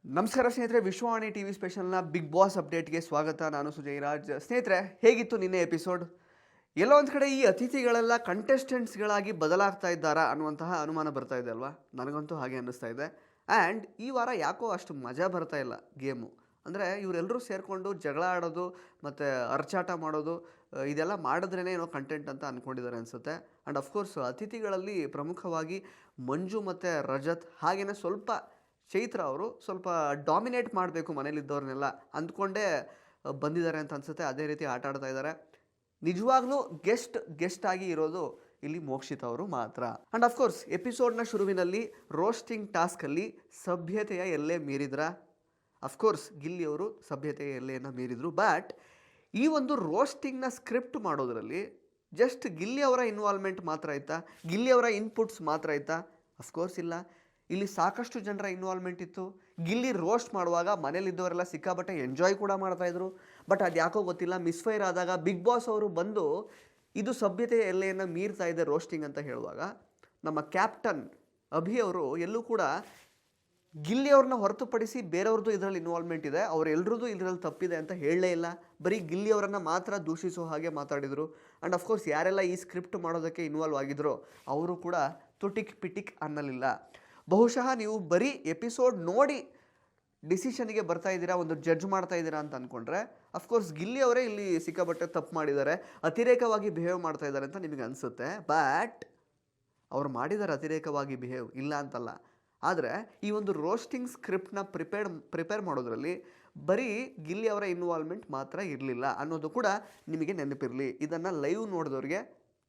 ನಮಸ್ಕಾರ ಸ್ನೇಹಿತರೆ, Vishwavani TV ಸ್ಪೆಷಲ್ನ big boss ಅಪ್ಡೇಟ್ಗೆ ಸ್ವಾಗತ. ನಾನು ಸುಜಯ್ ರಾಜ್. ಸ್ನೇಹಿತರೆ, ಹೇಗಿತ್ತು ನಿನ್ನೆ ಎಪಿಸೋಡ್? ಎಲ್ಲೋ ಒಂದು ಕಡೆ ಈ ಅತಿಥಿಗಳೆಲ್ಲ ಕಂಟೆಸ್ಟೆಂಟ್ಸ್ಗಳಾಗಿ ಬದಲಾಗ್ತಾ ಇದ್ದಾರಾ ಅನ್ನುವಂತಹ ಅನುಮಾನ ಬರ್ತಾ ಇದೆ ಅಲ್ವಾ? ನನಗಂತೂ ಹಾಗೆ ಅನ್ನಿಸ್ತಾ ಇದೆ. ಆ್ಯಂಡ್ ಈ ವಾರ ಯಾಕೋ ಅಷ್ಟು ಮಜಾ ಬರ್ತಾ ಇಲ್ಲ ಗೇಮು. ಅಂದರೆ ಇವರೆಲ್ಲರೂ ಸೇರಿಕೊಂಡು ಜಗಳ ಆಡೋದು ಮತ್ತು ಅರ್ಚಾಟ ಮಾಡೋದು, ಇದೆಲ್ಲ ಮಾಡಿದ್ರೇ ಏನೋ ಕಂಟೆಂಟ್ ಅಂತ ಅಂದ್ಕೊಂಡಿದ್ದಾರೆ ಅನಿಸುತ್ತೆ. ಆ್ಯಂಡ್ ಅಫ್ಕೋರ್ಸ್ ಅತಿಥಿಗಳಲ್ಲಿ ಪ್ರಮುಖವಾಗಿ ಮಂಜು ಮತ್ತು ರಜತ್, ಹಾಗೆಯೇ ಸ್ವಲ್ಪ ಚೈತ್ರ ಅವರು ಸ್ವಲ್ಪ ಡಾಮಿನೇಟ್ ಮಾಡಬೇಕು ಮನೇಲಿದ್ದವ್ರನ್ನೆಲ್ಲ ಅಂದ್ಕೊಂಡೇ ಬಂದಿದ್ದಾರೆ ಅಂತ ಅನಿಸುತ್ತೆ. ಅದೇ ರೀತಿ ಆಟ ಆಡ್ತಾ ಇದ್ದಾರೆ. ನಿಜವಾಗ್ಲೂ ಗೆಸ್ಟ್ ಆಗಿ ಇರೋದು ಇಲ್ಲಿ ಮೋಕ್ಷಿತ್ ಅವರು ಮಾತ್ರ. ಆ್ಯಂಡ್ ಅಫ್ಕೋರ್ಸ್ ಎಪಿಸೋಡ್ನ ಶುರುವಿನಲ್ಲಿ ರೋಸ್ಟಿಂಗ್ ಟಾಸ್ಕಲ್ಲಿ ಸಭ್ಯತೆಯ ಎಲ್ಲೇ ಮೀರಿದ್ರ? ಅಫ್ಕೋರ್ಸ್ ಗಿಲ್ಲಿ ಅವರು ಸಭ್ಯತೆಯ ಎಲ್ಲೆಯನ್ನು ಮೀರಿದರು. ಬಟ್ ಈ ಒಂದು ರೋಸ್ಟಿಂಗ್ನ ಸ್ಕ್ರಿಪ್ಟ್ ಮಾಡೋದರಲ್ಲಿ ಜಸ್ಟ್ ಗಿಲ್ಲಿ ಅವರ ಇನ್ವಾಲ್ವ್ಮೆಂಟ್ ಮಾತ್ರ ಆಯಿತಾ? ಗಿಲ್ಲಿ ಅವರ ಇನ್ಪುಟ್ಸ್ ಮಾತ್ರ ಆಯಿತಾ? ಅಫ್ಕೋರ್ಸ್ ಇಲ್ಲ. ಇಲ್ಲಿ ಸಾಕಷ್ಟು ಜನರ ಇನ್ವಾಲ್ವ್ಮೆಂಟ್ ಇತ್ತು. ಗಿಲ್ಲಿ ರೋಸ್ಟ್ ಮಾಡುವಾಗ ಮನೇಲಿದ್ದವರೆಲ್ಲ ಸಿಕ್ಕಾಬಟ್ಟೆ ಎಂಜಾಯ್ ಕೂಡ ಮಾಡ್ತಾಯಿದ್ರು. ಬಟ್ ಅದು ಯಾಕೋ ಗೊತ್ತಿಲ್ಲ, ಮಿಸ್ಫೈರ್ ಆದಾಗ ಬಿಗ್ ಬಾಸ್ ಅವರು ಬಂದು ಇದು ಸಭ್ಯತೆಯ ಎಲ್ಲೆಯನ್ನು ಮೀರ್ತಾ ಇದೆ ರೋಸ್ಟಿಂಗ್ ಅಂತ ಹೇಳುವಾಗ ನಮ್ಮ ಕ್ಯಾಪ್ಟನ್ ಅಭಿ ಅವರು ಎಲ್ಲೂ ಕೂಡ ಗಿಲ್ಲಿಯವ್ರನ್ನ ಹೊರತುಪಡಿಸಿ ಬೇರೆಯವ್ರದ್ದು ಇದರಲ್ಲಿ ಇನ್ವಾಲ್ವ್ಮೆಂಟ್ ಇದೆ, ಅವರೆಲ್ಲರದ್ದು ಇದರಲ್ಲಿ ತಪ್ಪಿದೆ ಅಂತ ಹೇಳಲೇ ಇಲ್ಲ. ಬರೀ ಗಿಲ್ಲಿಯವರನ್ನು ಮಾತ್ರ ದೂಷಿಸೋ ಹಾಗೆ ಮಾತಾಡಿದರು. ಆ್ಯಂಡ್ ಅಫ್ಕೋರ್ಸ್ ಯಾರೆಲ್ಲ ಈ ಸ್ಕ್ರಿಪ್ಟ್ ಮಾಡೋದಕ್ಕೆ ಇನ್ವಾಲ್ವ್ ಆಗಿದ್ರೋ ಅವರು ಕೂಡ ತುಟಿಕ್ ಪಿಟಿಕ್ ಅನ್ನಲಿಲ್ಲ. ಬಹುಶಃ ನೀವು ಬರೀ ಎಪಿಸೋಡ್ ನೋಡಿ ಡಿಸಿಷನ್ಗೆ ಬರ್ತಾ ಇದ್ದೀರಾ, ಒಂದು ಜಡ್ಜ್ ಮಾಡ್ತಾ ಇದ್ದೀರಾ ಅಂತ ಅಂದ್ಕೊಂಡ್ರೆ ಅಫ್ಕೋರ್ಸ್ ಗಿಲ್ಲಿ ಅವರೇ ಇಲ್ಲಿ ಸಿಕ್ಕಾಪಟ್ಟೆ ತಪ್ಪು ಮಾಡಿದ್ದಾರೆ, ಅತಿರೇಕವಾಗಿ ಬಿಹೇವ್ ಮಾಡ್ತಾ ಇದ್ದಾರೆ ಅಂತ ನಿಮಗೆ ಅನಿಸುತ್ತೆ. ಬಟ್ ಅವ್ರು ಮಾಡಿದ್ದಾರೆ ಅತಿರೇಕವಾಗಿ ಬಿಹೇವ್, ಇಲ್ಲ ಅಂತಲ್ಲ. ಆದರೆ ಈ ಒಂದು ರೋಸ್ಟಿಂಗ್ ಸ್ಕ್ರಿಪ್ಟ್ನ ಪ್ರಿಪೇರ್ ಮಾಡೋದ್ರಲ್ಲಿ ಬರೀ ಗಿಲ್ಲಿ ಅವರ ಇನ್ವಾಲ್ವ್ಮೆಂಟ್ ಮಾತ್ರ ಇರಲಿಲ್ಲ ಅನ್ನೋದು ಕೂಡ ನಿಮಗೆ ನೆನಪಿರಲಿ. ಇದನ್ನು ಲೈವ್ ನೋಡಿದವ್ರಿಗೆ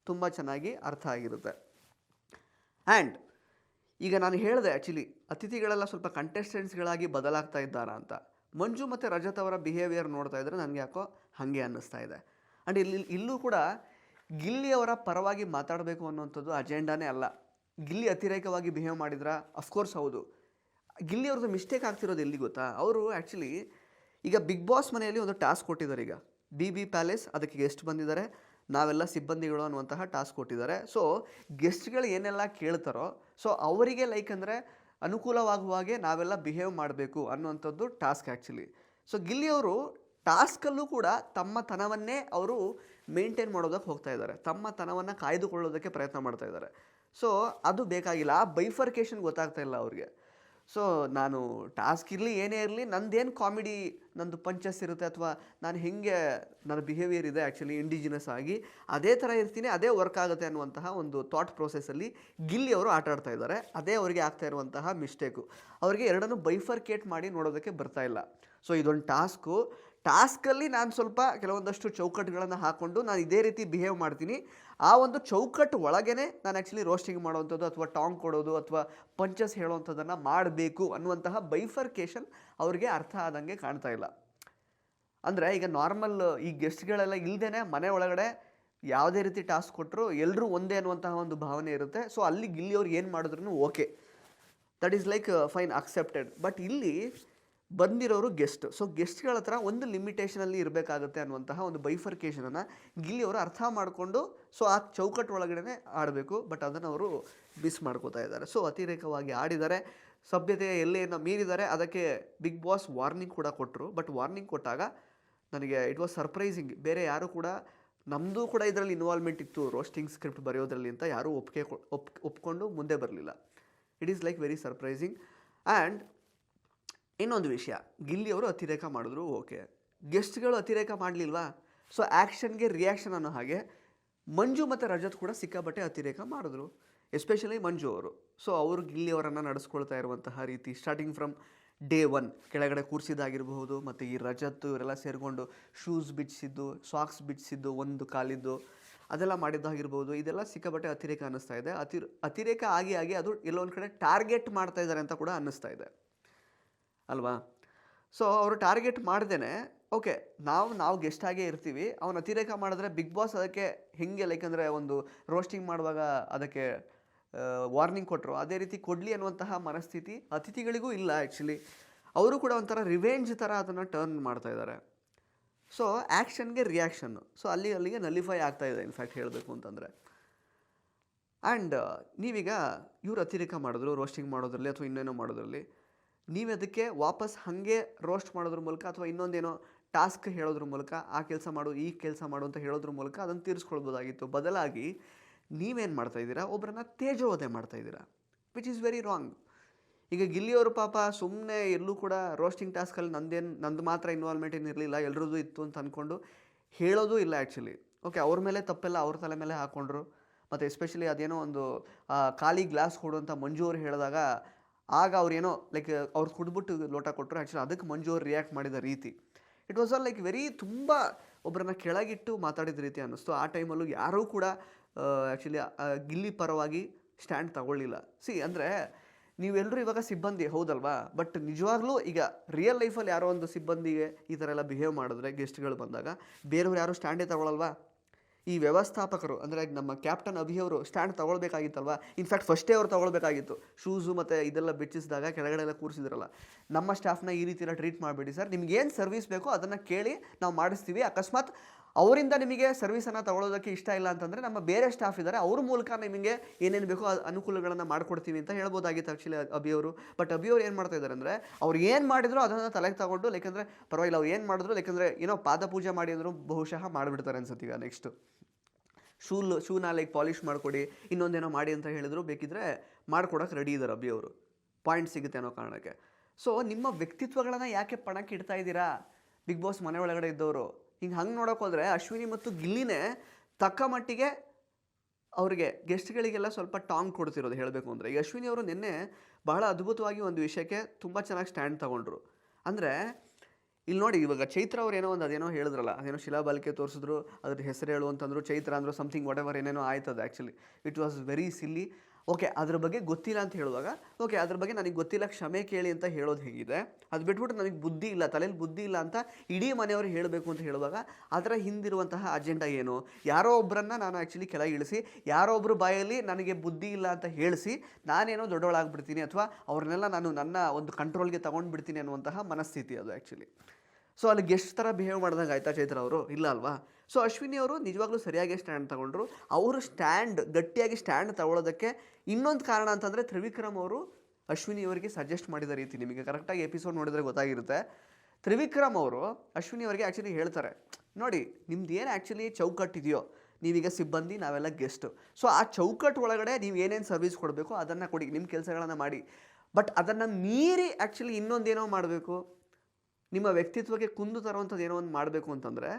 ತುಂಬ ಚೆನ್ನಾಗಿ ಅರ್ಥ ಆಗಿರುತ್ತೆ. ಆ್ಯಂಡ್ ಈಗ ನಾನು ಹೇಳಿದೆ ಆ್ಯಕ್ಚುಲಿ ಅತಿಥಿಗಳೆಲ್ಲ ಸ್ವಲ್ಪ ಕಂಟೆಸ್ಟೆಂಟ್ಸ್ಗಳಾಗಿ ಬದಲಾಗ್ತಾ ಇದ್ದಾರಾ ಅಂತ. ಮಂಜು ಮತ್ತು ರಜತ್ ಅವರ ಬಿಹೇವಿಯರ್ ನೋಡ್ತಾ ಇದ್ದರೆ ನನಗೆ ಯಾಕೋ ಹಾಗೆ ಅನ್ನಿಸ್ತಾ ಇದೆ. ಆ್ಯಂಡ್ ಇಲ್ಲೂ ಕೂಡ ಗಿಲ್ಲಿಯವರ ಪರವಾಗಿ ಮಾತಾಡಬೇಕು ಅನ್ನೋಂಥದ್ದು ಅಜೆಂಡಾನೇ ಅಲ್ಲ. ಗಿಲ್ಲಿ ಅತಿರೇಕವಾಗಿ ಬಿಹೇವ್ ಮಾಡಿದ್ರ? ಅಫ್ಕೋರ್ಸ್ ಹೌದು. ಗಿಲ್ಲಿ ಅವ್ರದ್ದು ಮಿಸ್ಟೇಕ್ ಆಗ್ತಿರೋದು ಎಲ್ಲಿ ಗೊತ್ತಾ? ಅವರು ಆ್ಯಕ್ಚುಲಿ ಈಗ ಬಿಗ್ ಬಾಸ್ ಮನೆಯಲ್ಲಿ ಒಂದು ಟಾಸ್ಕ್ ಕೊಟ್ಟಿದ್ದಾರೆ. ಈಗ BB ಪ್ಯಾಲೇಸ್, ಅದಕ್ಕೆ ಗೆಸ್ಟ್ ಬಂದಿದ್ದಾರೆ, ನಾವೆಲ್ಲ ಸಿಬ್ಬಂದಿಗಳು ಅನ್ನುವಂತಹ ಟಾಸ್ಕ್ ಕೊಟ್ಟಿದ್ದಾರೆ. ಸೊ ಗೆಸ್ಟ್ಗಳು ಏನೆಲ್ಲ ಕೇಳ್ತಾರೋ ಸೊ ಅವರಿಗೆ ಲೈಕ್ ಅಂದರೆ ಅನುಕೂಲವಾಗುವ ಹಾಗೆ ನಾವೆಲ್ಲ ಬಿಹೇವ್ ಮಾಡಬೇಕು ಅನ್ನುವಂಥದ್ದು ಟಾಸ್ಕ್ ಆ್ಯಕ್ಚುಲಿ. ಸೊ ಗಿಲ್ಲಿಯವರು ಟಾಸ್ಕಲ್ಲೂ ಕೂಡ ತಮ್ಮ ತನವನ್ನೇ ಅವರು ಮೇಂಟೈನ್ ಮಾಡೋದಕ್ಕೆ ಹೋಗ್ತಾ ಇದ್ದಾರೆ, ತಮ್ಮ ತನವನ್ನು ಕಾಯ್ದುಕೊಳ್ಳೋದಕ್ಕೆ ಪ್ರಯತ್ನ ಮಾಡ್ತಾ ಇದ್ದಾರೆ. ಸೊ ಅದು ಬೇಕಾಗಿಲ್ಲ. ಆ ಬೈಫರ್ಕೇಷನ್ ಗೊತ್ತಾಗ್ತಾ ಇಲ್ಲ ಅವ್ರಿಗೆ. ಸೊ ನಾನು ಟಾಸ್ಕ್ ಇರಲಿ ಏನೇ ಇರಲಿ, ನಂದೇನು ಕಾಮಿಡಿ, ನಂದು ಪಂಚಸ್ ಇರುತ್ತೆ ಅಥವಾ ನಾನು ಹೇಗೆ ನನ್ನ ಬಿಹೇವಿಯರ್ ಇದೆ ಆ್ಯಕ್ಚುಲಿ ಇಂಡಿಜಿನಸ್ ಆಗಿ ಅದೇ ಥರ ಇರ್ತೀನಿ, ಅದೇ ವರ್ಕ್ ಆಗುತ್ತೆ ಅನ್ನುವಂತಹ ಒಂದು ಥಾಟ್ ಪ್ರೊಸೆಸ್ಸಲ್ಲಿ ಗಿಲ್ಲಿ ಅವರು ಆಟ ಆಡ್ತಾ ಇದ್ದಾರೆ. ಅದೇ ಅವರಿಗೆ ಆಗ್ತಾ ಇರುವಂತಹ ಮಿಸ್ಟೇಕು. ಅವರಿಗೆ ಎರಡನ್ನೂ ಬೈಫರ್ಕೇಟ್ ಮಾಡಿ ನೋಡೋದಕ್ಕೆ ಬರ್ತಾ ಇಲ್ಲ. ಸೊ ಇದೊಂದು ಟಾಸ್ಕಲ್ಲಿ ನಾನು ಸ್ವಲ್ಪ ಕೆಲವೊಂದಷ್ಟು ಚೌಕಟ್ಟುಗಳನ್ನು ಹಾಕ್ಕೊಂಡು ನಾನು ಇದೇ ರೀತಿ ಬಿಹೇವ್ ಮಾಡ್ತೀನಿ. ಆ ಒಂದು ಚೌಕಟ್ಟು ಒಳಗೇ ನಾನು ಆ್ಯಕ್ಚುಲಿ ರೋಸ್ಟಿಂಗ್ ಮಾಡೋವಂಥದ್ದು ಅಥವಾ ಟಾಂಗ್ ಕೊಡೋದು ಅಥವಾ ಪಂಚಸ್ ಹೇಳೋವಂಥದ್ದನ್ನು ಮಾಡಬೇಕು ಅನ್ನುವಂತಹ ಬೈಫರ್ಕೇಷನ್ ಅವ್ರಿಗೆ ಅರ್ಥ ಆದಂಗೆ ಕಾಣ್ತಾ ಇಲ್ಲ. ಅಂದರೆ ಈಗ ನಾರ್ಮಲ್ ಈ ಗೆಸ್ಟ್ಗಳೆಲ್ಲ ಇಲ್ಲದೇ ಮನೆ ಒಳಗಡೆ ಯಾವುದೇ ರೀತಿ ಟಾಸ್ಕ್ ಕೊಟ್ಟರು ಎಲ್ಲರೂ ಒಂದೇ ಅನ್ನುವಂತಹ ಒಂದು ಭಾವನೆ ಇರುತ್ತೆ. ಸೊ ಅಲ್ಲಿ ಗಿಲ್ಲಿಯವ್ರು ಏನು ಮಾಡಿದ್ರು okay, that is like fine accepted. But ಇಲ್ಲಿ ಬಂದಿರೋರು ಗೆಸ್ಟ್. ಸೊ ಗೆಸ್ಟ್ಗಳ ಹತ್ರ ಒಂದು ಲಿಮಿಟೇಷನಲ್ಲಿ ಇರಬೇಕಾಗುತ್ತೆ ಅನ್ನುವಂತಹ ಒಂದು ಬೈಫರ್ಕೇಷನನ್ನು ಗಿಲ್ಲಿಯವರು ಅರ್ಥ ಮಾಡಿಕೊಂಡು ಸೊ ಆ ಚೌಕಟ್ಟು ಒಳಗಡೆ ಆಡಬೇಕು. ಬಟ್ ಅದನ್ನು ಅವರು ಮಿಸ್ ಮಾಡ್ಕೋತಾ ಇದ್ದಾರೆ. ಸೊ ಅತಿರೇಕವಾಗಿ ಆಡಿದ್ದಾರೆ, ಸಭ್ಯತೆಯ ಎಲ್ಲೆಯನ್ನು ಮೀರಿದ್ದಾರೆ. ಅದಕ್ಕೆ ಬಿಗ್ ಬಾಸ್ ವಾರ್ನಿಂಗ್ ಕೂಡ ಕೊಟ್ಟರು. ಬಟ್ ವಾರ್ನಿಂಗ್ ಕೊಟ್ಟಾಗ ನನಗೆ ಇಟ್ ವಾಸ್ ಸರ್ಪ್ರೈಸಿಂಗ್. ಬೇರೆ ಯಾರು ಕೂಡ ನಮ್ಮದು ಕೂಡ ಇದರಲ್ಲಿ ಇನ್ವಾಲ್ವ್ಮೆಂಟ್ ಇತ್ತು ರೋಸ್ಟಿಂಗ್ ಸ್ಕ್ರಿಪ್ಟ್ ಬರೆಯೋದ್ರಲ್ಲಿ ಅಂತ ಯಾರೂ ಒಪ್ಕೊಂಡು ಮುಂದೆ ಬರಲಿಲ್ಲ. It is like very surprising. And ಇನ್ನೊಂದು ವಿಷಯ, ಗಿಲ್ಲಿಯವರು ಅತಿರೇಕ ಮಾಡಿದ್ರು ಓಕೆ, ಗೆಸ್ಟ್ಗಳು ಅತಿರೇಕ ಮಾಡಲಿಲ್ವಾ? ಸೊ ಆ್ಯಕ್ಷನ್ಗೆ ರಿಯಾಕ್ಷನ್ ಅನ್ನೋ ಹಾಗೆ ಮಂಜು ಮತ್ತು ರಜತ್ ಕೂಡ ಸಿಕ್ಕಾಬಟ್ಟೆ ಅತಿರೇಕ ಮಾಡಿದ್ರು, ಎಸ್ಪೆಷಲಿ ಮಂಜು ಅವರು. ಸೊ ಅವರು ಗಿಲ್ಲಿಯವರನ್ನು ನಡೆಸ್ಕೊಳ್ತಾ ಇರುವಂತಹ ರೀತಿ ಸ್ಟಾರ್ಟಿಂಗ್ ಫ್ರಮ್ ಡೇ 1 ಕೆಳಗಡೆ ಕೂರಿಸಿದ್ದಾಗಿರಬಹುದು, ಮತ್ತು ಈ ರಜತ್ ಇವರೆಲ್ಲ ಸೇರಿಕೊಂಡು ಶೂಸ್ ಬಿಚ್ಚಿಸಿದ್ದು, ಸಾಕ್ಸ್ ಬಿಚ್ಚಿಸಿದ್ದು, ಒಂದು ಕಾಲಿದ್ದು ಅದೆಲ್ಲ ಮಾಡಿದ್ದಾಗಿರ್ಬೋದು. ಇದೆಲ್ಲ ಸಿಕ್ಕಾಬಟ್ಟೆ ಅತಿರೇಕ ಅನ್ನಿಸ್ತಾ ಇದೆ. ಅತಿರೇಕ ಆಗಿ ಅದು ಎಲ್ಲೊಂದು ಕಡೆ ಟಾರ್ಗೆಟ್ ಮಾಡ್ತಾ ಇದ್ದಾರೆ ಅಂತ ಕೂಡ ಅನ್ನಿಸ್ತಾ ಇದೆ ಅಲ್ವಾ? ಸೊ ಅವರು ಟಾರ್ಗೆಟ್ ಮಾಡ್ದೇ ಓಕೆ ನಾವು ಗೆಸ್ಟಾಗೇ ಇರ್ತೀವಿ, ಅವನು ಅತಿರೇಕ ಮಾಡಿದ್ರೆ ಬಿಗ್ ಬಾಸ್ ಅದಕ್ಕೆ ಹೇಗೆ ಲೈಕ್ ಅಂದರೆ ಒಂದು ರೋಸ್ಟಿಂಗ್ ಮಾಡುವಾಗ ಅದಕ್ಕೆ ವಾರ್ನಿಂಗ್ ಕೊಟ್ಟರು, ಅದೇ ರೀತಿ ಕೊಡಲಿ ಅನ್ನುವಂತಹ ಮನಸ್ಥಿತಿ ಅತಿಥಿಗಳಿಗೂ ಇಲ್ಲ ಆ್ಯಕ್ಚುಲಿ. ಅವರು ಕೂಡ ಒಂಥರ ರಿವೆಂಜ್ ಥರ ಅದನ್ನು ಟರ್ನ್ ಮಾಡ್ತಾ ಇದ್ದಾರೆ. ಸೊ ಆ್ಯಕ್ಷನ್ಗೆ ರಿಯಾಕ್ಷನ್ನು, ಸೊ ಅಲ್ಲಿಗೆ ನಲಿಫೈ ಆಗ್ತಾ ಇದೆ ಇನ್ಫ್ಯಾಕ್ಟ್ ಹೇಳಬೇಕು ಅಂತಂದರೆ. ಆ್ಯಂಡ್ ನೀವೀಗ ಇವರು ಅತಿರೇಕ ಮಾಡಿದ್ರು ರೋಸ್ಟಿಂಗ್ ಮಾಡೋದ್ರಲ್ಲಿ ಅಥವಾ ಇನ್ನೇನೋ ಮಾಡೋದ್ರಲ್ಲಿ, ನೀವು ಅದಕ್ಕೆ ವಾಪಸ್ ಹಾಗೆ ರೋಸ್ಟ್ ಮಾಡೋದ್ರ ಮೂಲಕ ಅಥವಾ ಇನ್ನೊಂದೇನೋ ಟಾಸ್ಕ್ ಹೇಳೋದ್ರ ಮೂಲಕ ಆ ಕೆಲಸ ಮಾಡು ಈ ಕೆಲಸ ಮಾಡು ಅಂತ ಹೇಳೋದ್ರ ಮೂಲಕ ಅದನ್ನು ತೀರಿಸ್ಕೊಳ್ಬೋದಾಗಿತ್ತು. ಬದಲಾಗಿ ನೀವೇನು ಮಾಡ್ತಾಯಿದ್ದೀರಾ, ಒಬ್ಬರನ್ನ ತೇಜೋವಧೆ ಮಾಡ್ತಾಯಿದ್ದೀರಾ, ವಿಚ್ ಈಸ್ ವೆರಿ ರಾಂಗ್. ಈಗ ಗಿಲ್ಲಿಯವರು ಪಾಪ ಸುಮ್ಮನೆ ಎಲ್ಲೂ ಕೂಡ ರೋಸ್ಟಿಂಗ್ ಟಾಸ್ಕಲ್ಲಿ ನಂದು ಮಾತ್ರ ಇನ್ವಾಲ್ವ್ಮೆಂಟ್ ಏನಿರಲಿಲ್ಲ, ಎಲ್ಲರದ್ದು ಇತ್ತು ಅಂತ ಅಂದ್ಕೊಂಡು ಹೇಳೋದು ಇಲ್ಲ ಆ್ಯಕ್ಚುಲಿ. ಓಕೆ, ಅವ್ರ ಮೇಲೆ ತಪ್ಪೆಲ್ಲ ಅವ್ರ ತಲೆ ಮೇಲೆ ಹಾಕ್ಕೊಂಡ್ರು. ಮತ್ತು ಎಸ್ಪೆಷಲಿ ಅದೇನೋ ಒಂದು ಖಾಲಿ ಗ್ಲಾಸ್ ಕೊಡುವಂಥ ಮಂಜು ಅವ್ರು ಹೇಳಿದಾಗ ಆಗ ಅವ್ರೇನೋ ಲೈಕ್ ಅವ್ರು ಕುಡ್ಬಿಟ್ಟು ಲೋಟ ಕೊಟ್ಟರು. ಆ್ಯಕ್ಚುಲಿ ಅದಕ್ಕೆ ಮಂಜು ಅವ್ರು ರಿಯಾಕ್ಟ್ ಮಾಡಿದ ರೀತಿ it was all like very ತುಂಬ ಒಬ್ಬರನ್ನ ಕೆಳಗಿಟ್ಟು ಮಾತಾಡಿದ ರೀತಿ ಅನ್ನಿಸ್ತು. ಆ ಟೈಮಲ್ಲೂ ಯಾರೂ ಕೂಡ ಆ್ಯಕ್ಚುಲಿ ಗಿಲ್ಲಿ ಪರವಾಗಿ ಸ್ಟ್ಯಾಂಡ್ ತಗೊಳ್ಳಿಲ್ಲ. ಅಂದರೆ ನೀವೆಲ್ಲರೂ ಇವಾಗ ಸಿಬ್ಬಂದಿ ಹೌದಲ್ವಾ, ಬಟ್ ನಿಜವಾಗ್ಲೂ ಈಗ ರಿಯಲ್ ಲೈಫಲ್ಲಿ ಯಾರೋ ಒಂದು ಸಿಬ್ಬಂದಿಗೆ ಈ ಥರ ಎಲ್ಲ ಬಿಹೇವ್ ಮಾಡಿದ್ರೆ ಗೆಸ್ಟ್ಗಳು ಬಂದಾಗ ಬೇರೆಯವ್ರು ಯಾರೂ ಸ್ಟ್ಯಾಂಡೇ ತಗೊಳ್ಳಲ್ವಾ? ಈ ವ್ಯವಸ್ಥಾಪಕರು ಅಂದರೆ ನಮ್ಮ ಕ್ಯಾಪ್ಟನ್ ಅಭಿ ಅವರು ಸ್ಟ್ಯಾಂಡ್ ತೊಗೊಳ್ಬೇಕಾಗಿತ್ತಲ್ವ. ಇನ್ಫ್ಯಾಕ್ಟ್ ಫಸ್ಟೇ ಅವ್ರು ತೊಗೊಳ್ಬೇಕಾಗಿತ್ತು. ಶೂಸು ಮತ್ತು ಇದೆಲ್ಲ ಬಿಚ್ಚಿಸಿದಾಗ ಕೆಳಗಡೆ ಎಲ್ಲ ಕೂರಿಸಿದ್ರಲ್ಲ, ನಮ್ಮ ಸ್ಟಾಫ್ನ ಈ ರೀತಿ ಎಲ್ಲ ಟ್ರೀಟ್ ಮಾಡಬೇಡಿ ಸರ್, ನಿಮ್ಗೇನು ಸರ್ವಿಸ್ ಬೇಕೋ ಅದನ್ನು ಕೇಳಿ ನಾವು ಮಾಡಿಸ್ತೀವಿ. ಅಕಸ್ಮಾತ್ ಅವರಿಂದ ನಿಮಗೆ ಸರ್ವಿಸನ್ನು ತೊಗೊಳೋದಕ್ಕೆ ಇಷ್ಟ ಇಲ್ಲ ಅಂತಂದರೆ ನಮ್ಮ ಬೇರೆ ಸ್ಟಾಫ್ ಇದ್ದಾರೆ, ಅವ್ರ ಮೂಲಕ ನಿಮಗೆ ಏನೇನು ಬೇಕೋ ಅನುಕೂಲಗಳನ್ನು ಮಾಡಿಕೊಡ್ತೀವಿ ಅಂತ ಹೇಳ್ಬೋದಾಗಿತ್ತು ಆ್ಯಕ್ಚುಲಿ ಅಭಿಯವರು. ಬಟ್ ಅಭಿಯವರು ಏನು ಮಾಡ್ತಾ ಇದ್ದಾರೆ ಅಂದರೆ ಅವ್ರು ಏನು ಮಾಡಿದ್ರು ಅದನ್ನು ತಲೆಗೆ ತಗೊಂಡು ಯಾಕೆಂದರೆ ಪರವಾಗಿಲ್ಲ ಅವ್ರು ಏನು ಮಾಡಿದ್ರು, ಯಾಕೆಂದರೆ ಏನೋ ಪಾದ ಪೂಜೆ ಮಾಡಿ ಅಂದರೂ ಬಹುಶಃ ಮಾಡಿಬಿಡ್ತಾರೆ ಅನ್ಸುತ್ತೆ. ಈಗ ನೆಕ್ಸ್ಟು ಶೂನ ಲೈಕ್ ಪಾಲಿಷ್ ಮಾಡಿಕೊಡಿ, ಇನ್ನೊಂದೇನೋ ಮಾಡಿ ಅಂತ ಹೇಳಿದ್ರು, ಬೇಕಿದ್ರೆ ಮಾಡ್ಕೊಡೋಕೆ ರೆಡಿ ಇದ್ದಾರೆ ಅಭಿಯವರು, ಪಾಯಿಂಟ್ ಸಿಗುತ್ತೆ ಅನ್ನೋ ಕಾರಣಕ್ಕೆ. ಸೊ ನಿಮ್ಮ ವ್ಯಕ್ತಿತ್ವಗಳನ್ನು ಯಾಕೆ ಪಣಕ್ಕೆ ಇಡ್ತಾ ಇದ್ದೀರಾ ಬಿಗ್ ಬಾಸ್ ಮನೆ ಒಳಗಡೆ ಇದ್ದವರು? ಹಿಂಗೆ ಹಂಗೆ ನೋಡೋಕೆ ಹೋದರೆ ಅಶ್ವಿನಿ ಮತ್ತು ಗಿಲ್ಲಿನೇ ತಕ್ಕ ಮಟ್ಟಿಗೆ ಅವರಿಗೆ ಗೆಸ್ಟ್ಗಳಿಗೆಲ್ಲ ಸ್ವಲ್ಪ ಟಾಂಗ್ ಕೊಡ್ತಿರೋದು ಹೇಳಬೇಕು ಅಂದರೆ. ಈಗ ಅಶ್ವಿನಿ ಅವರು ನಿನ್ನೆ ಬಹಳ ಅದ್ಭುತವಾಗಿ ಒಂದು ವಿಷಯಕ್ಕೆ ತುಂಬ ಚೆನ್ನಾಗಿ ಸ್ಟ್ಯಾಂಡ್ ತೊಗೊಂಡ್ರು. ಅಂದರೆ ಇಲ್ಲಿ ನೋಡಿ, ಇವಾಗ ಚೈತ್ರ ಅವ್ರು ಏನೋ ಒಂದು ಅದೇನೋ ಹೇಳಿದ್ರಲ್ಲ, ಅದೇನೋ ಶಿಲಾಬಾಲಿಕೆ ತೋರಿಸಿದ್ರು, ಅದ್ರ ಹೆಸರು ಹೇಳು ಅಂತಂದ್ರು, ಚೈತ್ರ ಅಂದರು ಸಮಥಿಂಗ್ ವಾಟ್ ಎವರ್ ಏನೇನೋ ಆಯ್ತದೆ. Actually it was very silly. Okay, ಅದ್ರ ಬಗ್ಗೆ ಗೊತ್ತಿಲ್ಲ ಅಂತ ಹೇಳುವಾಗ ಓಕೆ ಅದ್ರ ಬಗ್ಗೆ ನನಗೆ ಗೊತ್ತಿಲ್ಲ ಕ್ಷಮೆ ಕೇಳಿ ಅಂತ ಹೇಳೋದು ಹೇಗಿದೆ, ಅದು ಬಿಟ್ಬಿಟ್ಟು ನನಗೆ ಬುದ್ಧಿ ಇಲ್ಲ, ತಲೆಯಲ್ಲಿ ಬುದ್ಧಿ ಇಲ್ಲ ಅಂತ ಇಡೀ ಮನೆಯವರು ಹೇಳಬೇಕು ಅಂತ ಹೇಳುವಾಗ ಅದರ ಹಿಂದಿರುವಂತಹ ಅಜೆಂಡಾ ಏನು? ಯಾರೋ ಒಬ್ಬರನ್ನ ನಾನು ಆ್ಯಕ್ಚುಲಿ ಕೆಳಗೆ ಇಳಿಸಿ, ಯಾರೋ ಒಬ್ಬರು ಬಾಯಲ್ಲಿ ನನಗೆ ಬುದ್ಧಿ ಇಲ್ಲ ಅಂತ ಹೇಳಿಸಿ ನಾನೇನೋ ದೊಡ್ಡವಳಾಗ್ಬಿಡ್ತೀನಿ ಅಥವಾ ಅವ್ರನ್ನೆಲ್ಲ ನಾನು ನನ್ನ ಒಂದು ಕಂಟ್ರೋಲ್ಗೆ ತೊಗೊಂಡು ಬಿಡ್ತೀನಿ ಅನ್ನುವಂತಹ ಮನಸ್ಥಿತಿ ಅದು ಆ್ಯಕ್ಚುಲಿ. ಸೊ ಅಲ್ಲಿ ಗೆಸ್ಟ್ ಥರ ಬಿಹೇವ್ ಮಾಡಿದಂಗೆ ಆಯ್ತಾ ಚೈತ್ರ ಅವರು? ಇಲ್ಲ ಅಲ್ವಾ? ಸೊ ಅಶ್ವಿನಿ ಅವರು ನಿಜವಾಗ್ಲೂ ಸರಿಯಾಗಿ ಸ್ಟ್ಯಾಂಡ್ ತಗೊಂಡ್ರು. ಅವರು ಗಟ್ಟಿಯಾಗಿ ಸ್ಟ್ಯಾಂಡ್ ತಗೊಳ್ಳೋದಕ್ಕೆ ಇನ್ನೊಂದು ಕಾರಣ ಅಂತಂದರೆ ತ್ರಿವಿಕ್ರಮ್ ಅವರು ಅಶ್ವಿನಿ ಅವರಿಗೆ ಸಜೆಸ್ಟ್ ಮಾಡಿದ ರೀತಿ ನಿಮಗೆ ಕರೆಕ್ಟಾಗಿ ಎಪಿಸೋಡ್ ನೋಡಿದರೆ ಗೊತ್ತಾಗಿರುತ್ತೆ. ತ್ರಿವಿಕ್ರಮ್ ಅವರು ಅಶ್ವಿನಿ ಅವರಿಗೆ ಆ್ಯಕ್ಚುಲಿ ಹೇಳ್ತಾರೆ, ನೋಡಿ ನಿಮ್ದು ಏನು ಆ್ಯಕ್ಚುಲಿ ಚೌಕಟ್ಟಿದೆಯೋ, ನೀವೀಗ ಸಿಬ್ಬಂದಿ, ನಾವೆಲ್ಲ ಗೆಸ್ಟು, ಸೊ ಆ ಚೌಕಟ್ಟು ಒಳಗಡೆ ನೀವು ಏನೇನು ಸರ್ವಿಸ್ ಕೊಡಬೇಕು ಅದನ್ನು ಕೊಡಿ, ನಿಮ್ಮ ಕೆಲಸಗಳನ್ನು ಮಾಡಿ. ಬಟ್ ಅದನ್ನು ಮೀರಿ ಆ್ಯಕ್ಚುಲಿ ಇನ್ನೊಂದೇನೋ ಮಾಡಬೇಕು, ನಿಮ್ಮ ವ್ಯಕ್ತಿತ್ವಕ್ಕೆ ಕುಂದು ತರುವಂಥದ್ದು ಏನೋ ಒಂದು ಮಾಡಬೇಕು ಅಂತಂದರೆ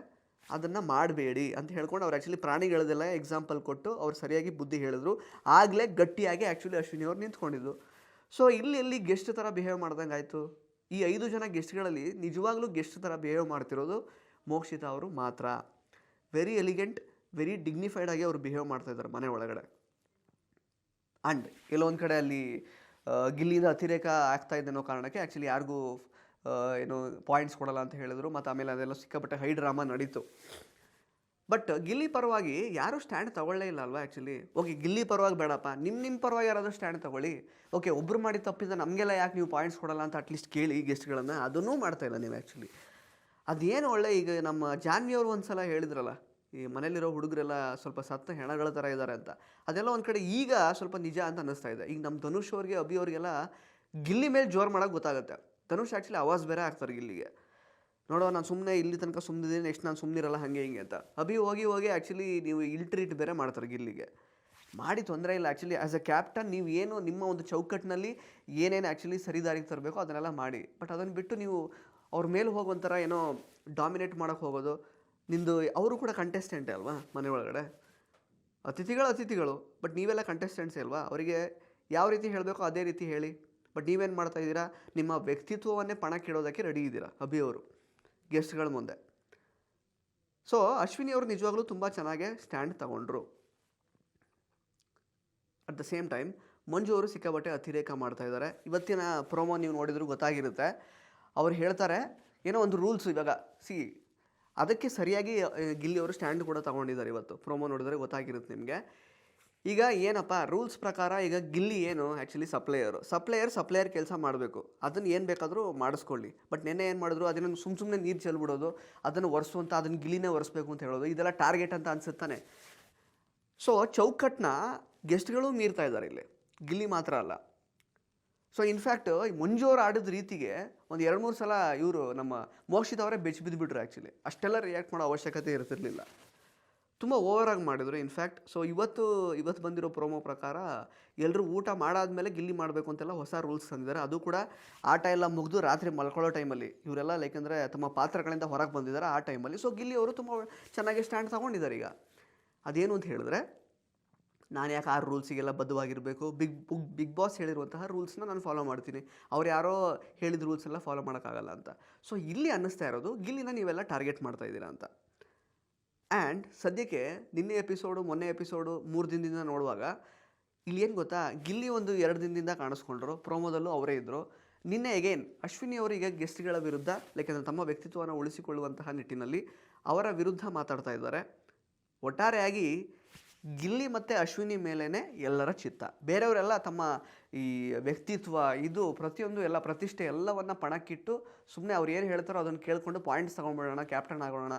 ಅದನ್ನು ಮಾಡಬೇಡಿ ಅಂತ ಹೇಳ್ಕೊಂಡು ಅವ್ರು ಆ್ಯಕ್ಚುಲಿ ಪ್ರಾಣಿಗಳದೆಲ್ಲ ಎಕ್ಸಾಂಪಲ್ ಕೊಟ್ಟು ಅವ್ರು ಸರಿಯಾಗಿ ಬುದ್ಧಿ ಹೇಳಿದ್ರು. ಆಗಲೇ ಗಟ್ಟಿಯಾಗಿ ಆ್ಯಕ್ಚುಲಿ ಅಶ್ವಿನಿ ಅವ್ರು ನಿಂತ್ಕೊಂಡಿದ್ದು. ಸೊ ಇಲ್ಲಿ ಗೆಸ್ಟ್ ಥರ ಬಿಹೇವ್ ಮಾಡ್ದಂಗೆ ಆಯಿತು. ಈ 5 ಜನ ಗೆಸ್ಟ್ಗಳಲ್ಲಿ ನಿಜವಾಗ್ಲೂ ಗೆಸ್ಟ್ ಥರ ಬಿಹೇವ್ ಮಾಡ್ತಿರೋದು ಮೋಕ್ಷಿತಾ ಅವರು ಮಾತ್ರ. ವೆರಿ ಎಲಿಗೆಂಟ್, ವೆರಿ ಡಿಗ್ನಿಫೈಡ್ ಆಗಿ ಅವರು ಬಿಹೇವ್ ಮಾಡ್ತಾಯಿದ್ದಾರೆ ಮನೆ ಒಳಗಡೆ. ಆ್ಯಂಡ್ ಎಲ್ಲೊಂದು ಕಡೆ ಅಲ್ಲಿ ಗಿಲ್ಲಿಯಿಂದ ಅತಿರೇಕ ಆಗ್ತಾಯಿದೆ ಅನ್ನೋ ಕಾರಣಕ್ಕೆ ಆ್ಯಕ್ಚುಲಿ ಯಾರಿಗೂ ಏನು ಪಾಯಿಂಟ್ಸ್ ಕೊಡಲ್ಲ ಅಂತ ಹೇಳಿದ್ರು. ಮತ್ತು ಆಮೇಲೆ ಅದೆಲ್ಲ ಸಿಕ್ಕಾಪಟ್ಟೆ ಹೈ ಡ್ರಾಮಾ ನಡೀತು. ಬಟ್ ಗಿಲ್ಲಿ ಪರವಾಗಿ ಯಾರೂ ಸ್ಟ್ಯಾಂಡ್ ತಗೊಳ್ಳೇ ಇಲ್ಲ ಅಲ್ವಾ ಆ್ಯಕ್ಚುಲಿ. ಓಕೆ, ಗಿಲ್ಲಿ ಪರವಾಗಿ ಬೇಡಪ್ಪ, ನಿಮ್ಮ ಪರವಾಗಿ ಯಾರಾದರೂ ಸ್ಟ್ಯಾಂಡ್ ತಗೊಳ್ಳಿ. ಓಕೆ, ಒಬ್ಬರು ಮಾಡಿ ತಪ್ಪಿಂದ ನಮಗೆಲ್ಲ ಯಾಕೆ ನೀವು ಪಾಯಿಂಟ್ಸ್ ಕೊಡಲ್ಲ ಅಂತ ಅಟ್ಲೀಸ್ಟ್ ಕೇಳಿ ಗೆಸ್ಟ್ಗಳನ್ನು. ಅದನ್ನೂ ಮಾಡ್ತಾಯಿಲ್ಲ ನೀವು ಆ್ಯಕ್ಚುಲಿ. ಅದೇನು ಒಳ್ಳೆ, ಈಗ ನಮ್ಮ ಜಾನ್ವಿ ಅವರು ಒಂದು ಸಲ ಹೇಳಿದ್ರಲ್ಲ, ಈ ಮನೇಲಿರೋ ಹುಡುಗರೆಲ್ಲ ಸ್ವಲ್ಪ ಸತ್ತ ಹೆಣಗಳ ಥರ ಇದ್ದಾರೆ ಅಂತ. ಅದೆಲ್ಲ ಒಂದು ಕಡೆ ಈಗ ಸ್ವಲ್ಪ ನಿಜ ಅಂತ ಅನ್ನಿಸ್ತಾ ಇದೆ. ಈಗ ನಮ್ಮ ಧನುಷ್ ಅವ್ರಿಗೆ, ಅಭಿ ಅವ್ರಿಗೆಲ್ಲ ಗಿಲ್ಲಿ ಮೇಲೆ ಜೋರು ಮಾಡೋಕ್ಕೆ ಗೊತ್ತಾಗುತ್ತೆ. ಧನುಷ್ ಆ್ಯಕ್ಚುಲಿ ಆವಾಜ್ ಬೇರೆ ಆಗ್ತಾರೆ ಗಿಲ್ಲಿಗೆ. ನೋಡೋ, ನಾನು ಸುಮ್ಮನೆ ಇಲ್ಲಿ ತನಕ ಸುಮ್ಮನಿದ್ದೀನಿ, ನೆಕ್ಸ್ಟ್ ನಾನು ಸುಮ್ಮನಿರಲ್ಲ ಹಾಗೆ ಹಿಂಗೆ ಅಂತ. ಅಭಿ ಹೋಗಿ ಆ್ಯಕ್ಚುಲಿ ನೀವು ಟ್ರೀಟ್ ಬೇರೆ ಮಾಡ್ತಾರೆ ಗಿಲ್ಲಿಗೆ. ಮಾಡಿ ತೊಂದರೆ ಇಲ್ಲ ಆ್ಯಕ್ಚುಲಿ. ಆ್ಯಸ್ ಎ ಕ್ಯಾಪ್ಟನ್ ನೀವು ಏನು ನಿಮ್ಮ ಒಂದು ಚೌಕಟ್ಟಿನಲ್ಲಿ ಏನೇನು ಆ್ಯಕ್ಚುಲಿ ಸರಿದಾರಿಗೆ ತರಬೇಕೋ ಅದನ್ನೆಲ್ಲ ಮಾಡಿ. ಬಟ್ ಅದನ್ನು ಬಿಟ್ಟು ನೀವು ಅವ್ರ ಮೇಲೆ ಹೋಗುವಂಥರ ಏನೋ ಡಾಮಿನೇಟ್ ಮಾಡೋಕ್ಕೆ ಹೋಗೋದು. ನಿಮ್ಮದು ಅವರು ಕೂಡ ಕಂಟೆಸ್ಟೆಂಟೇ ಅಲ್ವಾ ಮನೆ ಒಳಗಡೆ, ಅತಿಥಿಗಳು. ಬಟ್ ನೀವೆಲ್ಲ ಕಂಟೆಸ್ಟೆಂಟ್ಸೇ ಅಲ್ವಾ, ಅವರಿಗೆ ಯಾವ ರೀತಿ ಹೇಳಬೇಕೋ ಅದೇ ರೀತಿ ಹೇಳಿ. ಬಟ್ ನೀವೇನು ಮಾಡ್ತಾ ಇದ್ದೀರಾ, ನಿಮ್ಮ ವ್ಯಕ್ತಿತ್ವವನ್ನೇ ಪಣಕ್ಕಿಡೋದಕ್ಕೆ ರೆಡಿ ಇದ್ದೀರಾ ಅಭಿ ಅವರು ಗೆಸ್ಟ್ಗಳ ಮುಂದೆ. ಸೊ ಅಶ್ವಿನಿ ಅವರು ನಿಜವಾಗ್ಲೂ ತುಂಬ ಚೆನ್ನಾಗೇ ಸ್ಟ್ಯಾಂಡ್ ತಗೊಂಡ್ರು. ಅಟ್ ದ ಸೇಮ್ ಟೈಮ್ ಮಂಜು ಅವರು ಸಿಕ್ಕಾಬಟ್ಟೆ ಅತಿರೇಕ ಮಾಡ್ತಾ ಇದ್ದಾರೆ. ಇವತ್ತಿನ ಪ್ರೋಮೋ ನೀವು ನೋಡಿದ್ರು ಗೊತ್ತಾಗಿರುತ್ತೆ. ಅವ್ರು ಹೇಳ್ತಾರೆ ಏನೋ ಒಂದು ರೂಲ್ಸು, ಇವಾಗ ಅದಕ್ಕೆ ಸರಿಯಾಗಿ ಗಿಲ್ಲಿ ಅವರು ಸ್ಟ್ಯಾಂಡ್ ಕೂಡ ತಗೊಂಡಿದ್ದಾರೆ. ಇವತ್ತು ಪ್ರೋಮೋ ನೋಡಿದರೆ ಗೊತ್ತಾಗಿರುತ್ತೆ ನಿಮಗೆ. ಈಗ ಏನಪ್ಪ ರೂಲ್ಸ್ ಪ್ರಕಾರ, ಈಗ ಗಿಲ್ಲಿ ಏನು ಆ್ಯಕ್ಚುಲಿ ಸಪ್ಲೈಯರ್ ಕೆಲಸ ಮಾಡಬೇಕು, ಅದನ್ನು ಏನು ಬೇಕಾದರೂ ಮಾಡಿಸ್ಕೊಳ್ಳಿ. ಬಟ್ ನೆನ್ನೆ ಏನು ಮಾಡಿದ್ರು, ಅದನ್ನು ಸುಮ್ಮನೆ ನೀರು ಚೆಲ್ಬಿಡೋದು, ಅದನ್ನು ಒರೆಸುವಂಥ, ಅದನ್ನು ಗಿಲ್ಲಿನೇ ಒರೆಸ್ಬೇಕು ಅಂತ ಹೇಳೋದು, ಇದೆಲ್ಲ ಟಾರ್ಗೆಟ್ ಅಂತ ಅನಿಸುತ್ತಾನೆ. ಸೊ ಚೌಕಟ್ಟನ್ನ ಗೆಸ್ಟ್ಗಳು ಮೀರ್ತಾ ಇದ್ದಾರೆ ಇಲ್ಲಿ, ಗಿಲ್ಲಿ ಮಾತ್ರ ಅಲ್ಲ. ಸೊ ಇನ್ಫ್ಯಾಕ್ಟ್ ಮಂಜು ಅವ್ರು ಆಡಿದ ರೀತಿಗೆ ಒಂದು 2-3 ಸಲ ಇವರು ನಮ್ಮ ಮೋಕ್ಷಿತ್ ಅವರೇ ಬೆಚ್ಚಿ ಬಿದ್ದುಬಿಟ್ರು. ಆ್ಯಕ್ಚುಲಿ ಅಷ್ಟೆಲ್ಲ ರಿಯಾಕ್ಟ್ ಮಾಡೋ ಅವಶ್ಯಕತೆ ಇರ್ತಿರ್ಲಿಲ್ಲ, ತುಂಬ ಓವರಾಗಿ ಮಾಡಿದ್ರು ಇನ್ಫ್ಯಾಕ್ಟ್. ಸೊ ಇವತ್ತು ಬಂದಿರೋ ಪ್ರೋಮೋ ಪ್ರಕಾರ ಎಲ್ಲರೂ ಊಟ ಮಾಡಾದ್ಮೇಲೆ ಗಿಲ್ಲಿ ಮಾಡಬೇಕು ಅಂತೆಲ್ಲ ಹೊಸ ರೂಲ್ಸ್ ತಂದಿದ್ದಾರೆ. ಅದು ಕೂಡ ಆಟ ಎಲ್ಲ ಮುಗಿದು ರಾತ್ರಿ ಮಲ್ಕೊಳ್ಳೋ ಟೈಮಲ್ಲಿ ಇವರೆಲ್ಲ ಲೈಕಂದರೆ ತಮ್ಮ ಪಾತ್ರಗಳಿಂದ ಹೊರಗೆ ಬಂದಿದ್ದಾರೆ ಆ ಟೈಮಲ್ಲಿ. ಸೊ ಗಿಲ್ಲಿ ಅವರು ತುಂಬ ಚೆನ್ನಾಗಿ ಸ್ಟ್ಯಾಂಡ್ ತೊಗೊಂಡಿದ್ದಾರೆ. ಈಗ ಅದೇನು ಅಂತ ಹೇಳಿದ್ರೆ, ನಾನು ಯಾಕೆ ಆ ರೂಲ್ಸಿಗೆಲ್ಲ ಬದ್ಧವಾಗಿರಬೇಕು, ಬಿಗ್ ಬಾಸ್ ಹೇಳಿರುವಂತಹ ರೂಲ್ಸ್ನ ನಾನು ಫಾಲೋ ಮಾಡ್ತೀನಿ, ಅವ್ರು ಯಾರೋ ಹೇಳಿದ ರೂಲ್ಸ್ ಎಲ್ಲ ಫಾಲೋ ಮಾಡೋಕ್ಕಾಗಲ್ಲ ಅಂತ. ಸೊ ಇಲ್ಲಿ ಅನ್ನಿಸ್ತಾ ಇರೋದು ಗಿಲ್ಲಿನ ನೀವೆಲ್ಲ ಟಾರ್ಗೆಟ್ ಮಾಡ್ತಾ ಇದ್ದೀರಾ ಅಂತ. ಆ್ಯಂಡ್ ಸದ್ಯಕ್ಕೆ ನಿನ್ನೆ ಎಪಿಸೋಡು ಮೊನ್ನೆ ಎಪಿಸೋಡು 3 ದಿನದಿಂದ ನೋಡುವಾಗ ಇಲ್ಲಿ ಏನು ಗೊತ್ತಾ, ಗಿಲ್ಲಿ ಒಂದು 2 ದಿನದಿಂದ ಕಾಣಿಸ್ಕೊಂಡ್ರು, ಪ್ರೋಮೋದಲ್ಲೂ ಅವರೇ ಇದ್ದರು. ನಿನ್ನೆ ಅಗೇನ್ ಅಶ್ವಿನಿ ಅವರಿಗೆ ಗೆಸ್ಟ್ಗಳ ವಿರುದ್ಧ ಯಾಕೆಂದರೆ ತಮ್ಮ ವ್ಯಕ್ತಿತ್ವವನ್ನು ಉಳಿಸಿಕೊಳ್ಳುವಂತಹ ನಿಟ್ಟಿನಲ್ಲಿ ಅವರ ವಿರುದ್ಧ ಮಾತಾಡ್ತಾ ಇದ್ದಾರೆ. ಒಟ್ಟಾರೆಯಾಗಿ ಗಿಲ್ಲಿ ಮತ್ತು ಅಶ್ವಿನಿ ಮೇಲೇ ಎಲ್ಲರ ಚಿತ್ತ. ಬೇರೆಯವರೆಲ್ಲ ತಮ್ಮ ಈ ವ್ಯಕ್ತಿತ್ವ ಇದು ಪ್ರತಿಯೊಂದು ಎಲ್ಲ ಪ್ರತಿಷ್ಠೆ ಎಲ್ಲವನ್ನು ಪಣಕ್ಕಿಟ್ಟು ಸುಮ್ಮನೆ ಅವ್ರು ಏನು ಹೇಳ್ತಾರೋ ಅದನ್ನು ಕೇಳಿಕೊಂಡು ಪಾಯಿಂಟ್ಸ್ ತೊಗೊಂಡ್ಬಿಡೋಣ, ಕ್ಯಾಪ್ಟನ್ ಆಗೋಣ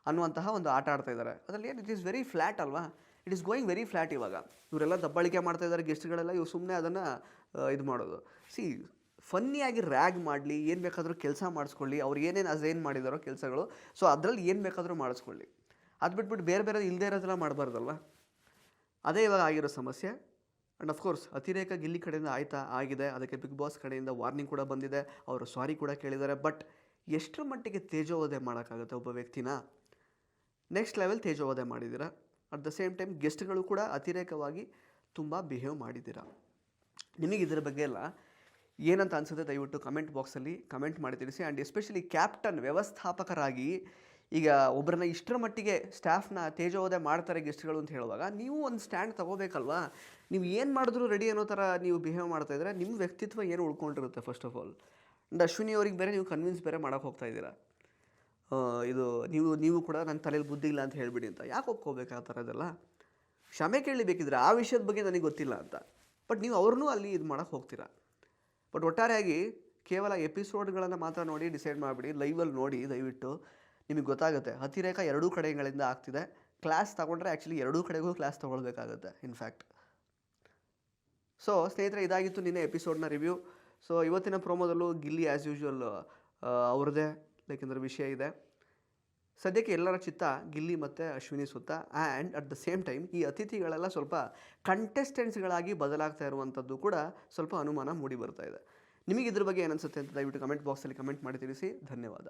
ಅನ್ನುವಂತಹ ಒಂದು ಆಟ ಆಡ್ತಾ ಇದ್ದಾರೆ. ಅದರಲ್ಲಿ ಏನು ಇಟ್ ಈಸ್ ವೆರಿ ಫ್ಲ್ಯಾಟ್ ಅಲ್ವಾ, it is going very flat. ಇವಾಗ ಇವರೆಲ್ಲ ದಬ್ಬಾಳಿಕೆ ಮಾಡ್ತಾ ಇದ್ದಾರೆ ಗೆಸ್ಟ್ಗಳೆಲ್ಲ, ಇವ್ರು ಸುಮ್ಮನೆ ಅದನ್ನು ಇದು ಮಾಡೋದು. ಫನ್ನಿಯಾಗಿ ರ್ಯಾಗ್ ಮಾಡಲಿ, ಏನು ಬೇಕಾದರೂ ಕೆಲಸ ಮಾಡಿಸ್ಕೊಳ್ಳಿ, ಅವ್ರು ಏನೇನು ಅದೇನು ಮಾಡಿದಾರೋ ಕೆಲಸಗಳು, ಸೊ ಅದರಲ್ಲಿ ಏನು ಬೇಕಾದರೂ ಮಾಡಿಸ್ಕೊಳ್ಳಿ. ಅದು ಬಿಟ್ಬಿಟ್ಟು ಬೇರೆ ಇಲ್ಲದೇ ಇರೋದೆಲ್ಲ ಮಾಡಬಾರ್ದಲ್ವ. ಅದೇ ಇವಾಗ ಆಗಿರೋ ಸಮಸ್ಯೆ. ಆ್ಯಂಡ್ ಅಫ್ಕೋರ್ಸ್ ಅತಿರೇಕ ಗಿಲ್ಲಿ ಕಡೆಯಿಂದ ಆಗಿದೆ. ಅದಕ್ಕೆ ಬಿಗ್ ಬಾಸ್ ಕಡೆಯಿಂದ ವಾರ್ನಿಂಗ್ ಕೂಡ ಬಂದಿದೆ, ಅವರು ಸಾರಿ ಕೂಡ ಕೇಳಿದ್ದಾರೆ. ಬಟ್ ಎಷ್ಟರ ಮಟ್ಟಿಗೆ ತೇಜೋವಧೆ ಮಾಡೋಕ್ಕಾಗುತ್ತೆ ಒಬ್ಬ ವ್ಯಕ್ತಿನ? ನೆಕ್ಸ್ಟ್ ಲೆವೆಲ್ ತೇಜೋವಧೆ ಮಾಡಿದ್ದೀರಾ. ಅಟ್ ದ ಸೇಮ್ ಟೈಮ್ ಗೆಸ್ಟ್ಗಳು ಕೂಡ ಅತಿರೇಕವಾಗಿ ತುಂಬ ಬಿಹೇವ್ ಮಾಡಿದ್ದೀರಾ. ನಿಮಗೆ ಇದರ ಬಗ್ಗೆ ಎಲ್ಲ ಏನಂತ ಅನಿಸುತ್ತೆ ದಯವಿಟ್ಟು ಕಮೆಂಟ್ ಬಾಕ್ಸಲ್ಲಿ ಕಮೆಂಟ್ ಮಾಡಿ ತಿಳಿಸಿ. ಆ್ಯಂಡ್ ಎಸ್ಪೆಷಲಿ ಕ್ಯಾಪ್ಟನ್ ವ್ಯವಸ್ಥಾಪಕರಾಗಿ ಈಗ ಒಬ್ಬರನ್ನ ಇಷ್ಟರ ಮಟ್ಟಿಗೆ ಸ್ಟಾಫ್ನ ತೇಜೋವಧೆ ಮಾಡ್ತಾರೆ ಗೆಸ್ಟ್ಗಳು ಅಂತ ಹೇಳುವಾಗ ನೀವು ಒಂದು ಸ್ಟ್ಯಾಂಡ್ ತೊಗೋಬೇಕಲ್ವಾ. ನೀವು ಏನು ಮಾಡಿದ್ರೂ ರೆಡಿ ಅನ್ನೋ ಥರ ನೀವು ಬಿಹೇವ್ ಮಾಡ್ತಾಯಿದ್ರೆ ನಿಮ್ಮ ವ್ಯಕ್ತಿತ್ವ ಏನು ಉಳ್ಕೊಂಡಿರುತ್ತೆ first of all. And Ashwini ಅವ್ರಿಗೆ ಬೇರೆ ನೀವು ಕನ್ವಿನ್ಸ್ ಬೇರೆ ಮಾಡೋಕ್ಕೆ ಹೋಗ್ತಾ ಇದ್ದೀರಾ. ಇದು ನೀವು ಕೂಡ ನನ್ನ ತಲೆಯಲ್ಲಿ ಬುದ್ಧಿ ಇಲ್ಲ ಅಂತ ಹೇಳಿಬಿಡಿ ಅಂತ. ಯಾಕೆ ಒಪ್ಕೋಬೇಕು ಆ ಥರದ್ದೆಲ್ಲ? ಕ್ಷಮೆ ಕೇಳಬೇಕಿದ್ರೆ ಆ ವಿಷಯದ ಬಗ್ಗೆ ನನಗೆ ಗೊತ್ತಿಲ್ಲ ಅಂತ. ಬಟ್ ನೀವು ಅವ್ರನ್ನೂ ಅಲ್ಲಿ ಇದು ಮಾಡೋಕ್ಕೆ ಹೋಗ್ತೀರಾ. ಬಟ್ ಒಟ್ಟಾರೆಯಾಗಿ ಕೇವಲ ಎಪಿಸೋಡ್ಗಳನ್ನು ಮಾತ್ರ ನೋಡಿ ಡಿಸೈಡ್ ಮಾಡಿಬಿಡಿ. ಲೈವಲ್ಲಿ ನೋಡಿ ದಯವಿಟ್ಟು, ನಿಮಗೆ ಗೊತ್ತಾಗುತ್ತೆ ಅತಿರೇಕ ಎರಡೂ ಕಡೆಗಳಿಂದ ಆಗ್ತಿದೆ. ಕ್ಲಾಸ್ ತೊಗೊಂಡ್ರೆ ಆ್ಯಕ್ಚುಲಿ ಎರಡೂ ಕಡೆಗೂ ಕ್ಲಾಸ್ ತೊಗೊಳ್ಬೇಕಾಗುತ್ತೆ ಇನ್ಫ್ಯಾಕ್ಟ್. ಸೊ ಸ್ನೇಹಿತರೆ, ಇದಾಗಿತ್ತು ನಿನ್ನೆ ಎಪಿಸೋಡ್ನ ರಿವ್ಯೂ. ಸೊ ಇವತ್ತಿನ ಪ್ರೋಮೋದಲ್ಲೂ ಗಿಲ್ಲಿ ಆ್ಯಸ್ ಯೂಶ್ವಲ್ ಅವ್ರದ್ದೇ ಯಾಕೆಂದರೆ ವಿಷಯ ಇದೆ. ಸದ್ಯಕ್ಕೆ ಎಲ್ಲರ ಚಿತ್ತ ಗಿಲ್ಲಿ ಮತ್ತು ಅಶ್ವಿನಿ ಸುತ್ತ. And at the same time ಈ ಅತಿಥಿಗಳೆಲ್ಲ ಸ್ವಲ್ಪ ಕಂಟೆಸ್ಟೆಂಟ್ಸ್ಗಳಾಗಿ ಬದಲಾಗ್ತಾ ಇರುವಂಥದ್ದು ಕೂಡ ಸ್ವಲ್ಪ ಅನುಮಾನ ಮೂಡಿ ಬರ್ತಾ ಇದೆ. ನಿಮಗೆ ಇದ್ರ ಬಗ್ಗೆ ಏನನ್ಸುತ್ತೆ ಅಂತ ದಯವಿಟ್ಟು ಕಮೆಂಟ್ ಬಾಕ್ಸಲ್ಲಿ ಕಮೆಂಟ್ ಮಾಡಿ ತಿಳಿಸಿ. ಧನ್ಯವಾದ.